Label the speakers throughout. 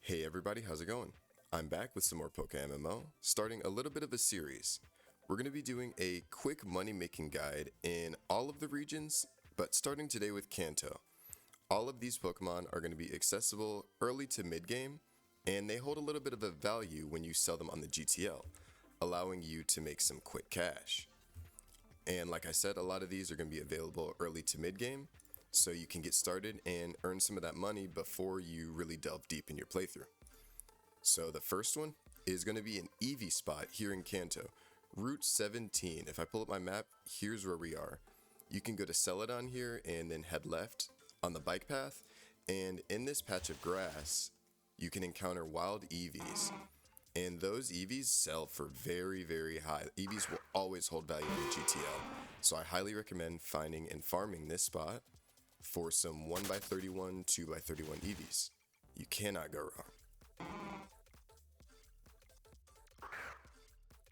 Speaker 1: Hey everybody, how's it going? I'm back with some more PokéMMO, starting a little bit of a series. We're going to be doing a quick money making guide in all of the regions, but starting today with Kanto. All of these Pokemon are going to be accessible early to mid game, and they hold a little bit of a value when you sell them on the GTL, allowing you to make some quick cash. And like I said, a lot of these are going to be available early to mid game, so you can get started and earn some of that money before you really delve deep in your playthrough. So the first one is going to be an Eevee spot here in Kanto, Route 17. If I pull up my map, here's where we are. You can go to Celadon here and then head left on the bike path, and in this patch of grass, you can encounter wild Eevees. And those Eevees sell for very, very high. Eevees will always hold value in the GTL. So I highly recommend finding and farming this spot for some 1x31, 2x31 Eevees. You cannot go wrong.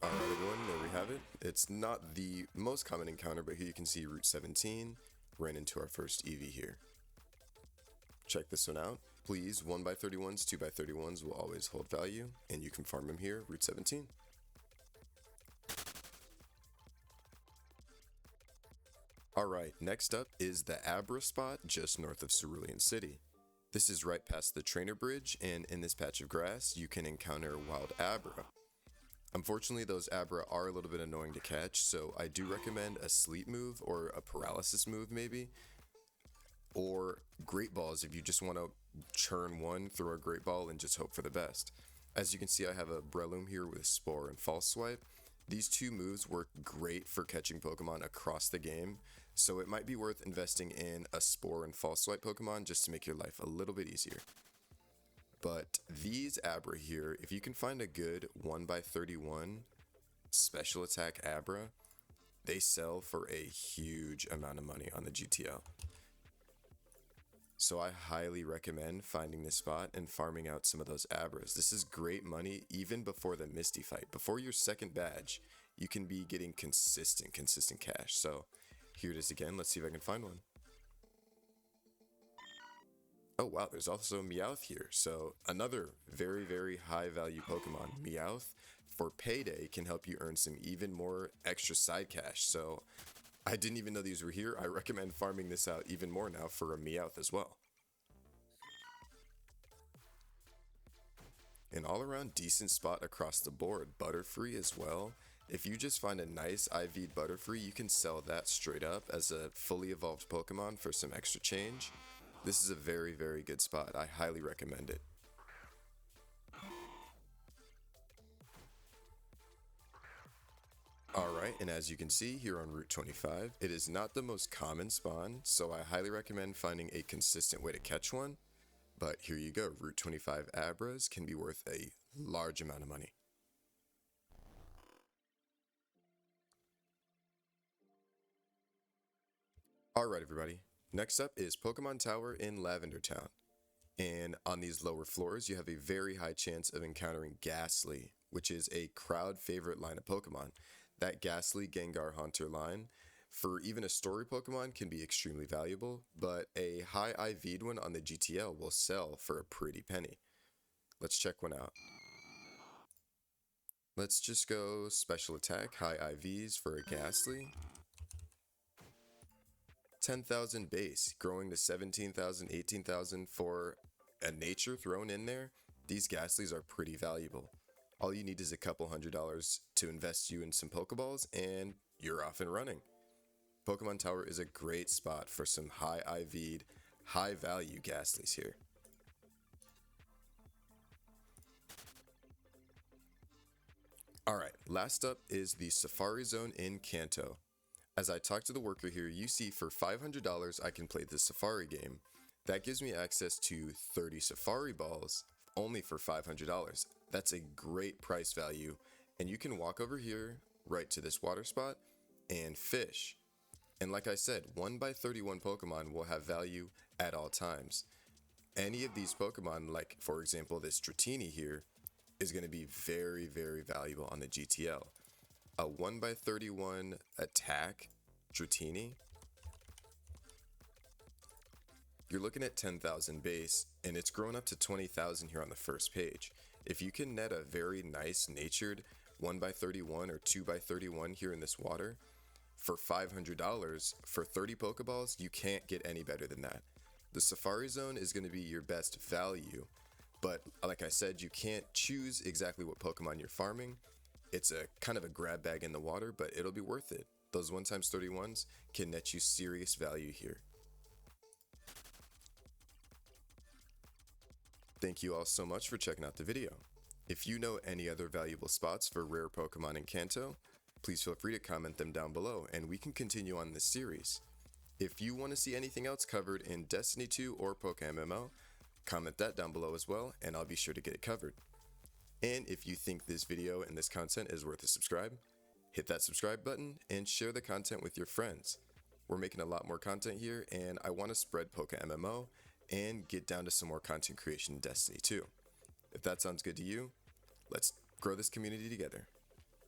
Speaker 1: Alright everyone, there we have it. It's not the most common encounter, but here you can see Route 17. Ran into our first Eevee here. Check this one out. Please, 1x31s, 2x31s will always hold value, and you can farm them here, Route 17. Alright, next up is the Abra spot just north of Cerulean City. This is right past the trainer bridge, and in this patch of grass, you can encounter wild Abra. Unfortunately, those Abra are a little bit annoying to catch, so I do recommend a sleep move or a paralysis move maybe, or Great Balls if you just want to churn one, throw a Great Ball and just hope for the best. As you can see, I have a Breloom here with Spore and False Swipe. These two moves work great for catching Pokemon across the game, so it might be worth investing in a Spore and False Swipe Pokemon just to make your life a little bit easier. But these Abra here, if you can find a good 1x31 special attack Abra, they sell for a huge amount of money on the GTL. So I highly recommend finding this spot and farming out some of those Abras. This is great money even before the Misty fight. Before your second badge, you can be getting consistent cash. So here it is again. Let's see if I can find one. Oh wow, there's also Meowth here. So another very, very high value Pokemon. Meowth for payday can help you earn some even more extra side cash. So I didn't even know these were here. I recommend farming this out even more now for a Meowth as well. An all around decent spot across the board. Butterfree as well. If you just find a nice IV'd Butterfree, you can sell that straight up as a fully evolved Pokemon for some extra change. This is a very, very good spot. I highly recommend it. Alright, and as you can see here on Route 25, it is not the most common spawn, so I highly recommend finding a consistent way to catch one. But here you go, Route 25 Abras can be worth a large amount of money. Alright everybody, next up is Pokemon Tower in Lavender Town. And on these lower floors, you have a very high chance of encountering Ghastly, which is a crowd favorite line of Pokemon. That Ghastly Gengar Haunter line, for even a story Pokemon, can be extremely valuable, but a high IV'd one on the GTL will sell for a pretty penny. Let's check one out. Let's just go special attack, high IVs for a Ghastly. 10,000 base, growing to 17,000, 18,000 for a nature thrown in there. These Ghastlies are pretty valuable. All you need is a couple $100 to invest you in some Pokeballs and you're off and running. Pokemon Tower is a great spot for some high IV'd, high value Ghastlies here. Alright, last up is the Safari Zone in Kanto. As I talk to the worker here, you see for $500 I can play the Safari game. That gives me access to 30 Safari Balls only for $500. That's a great price value, and you can walk over here right to this water spot and fish. And like I said, 1x31 Pokemon will have value at all times. Any of these Pokemon, like for example this Dratini here, is going to be very, very valuable on the GTL. A 1x31 attack Dratini You're looking at 10,000 base, and it's grown up to 20,000 here on the first page. If you can net a very nice natured 1x31 or 2x31 here in this water, for $500 for 30 Pokeballs, you can't get any better than that. The Safari Zone is going to be your best value, but like I said, you can't choose exactly what Pokemon you're farming. It's a kind of a grab bag in the water, but it'll be worth it. Those 1x31s can net you serious value here. Thank you all so much for checking out the video. If you know any other valuable spots for rare Pokemon in Kanto, please feel free to comment them down below and we can continue on this series. If you want to see anything else covered in Destiny 2 or PokéMMO, comment that down below as well and I'll be sure to get it covered. And if you think this video and this content is worth a subscribe, hit that subscribe button and share the content with your friends. We're making a lot more content here and I want to spread PokéMMO and get down to some more content creation in Destiny 2. If that sounds good to you, let's grow this community together.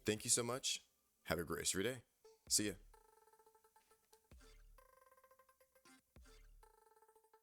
Speaker 1: Thank you so much. Have a great rest of your day. See ya.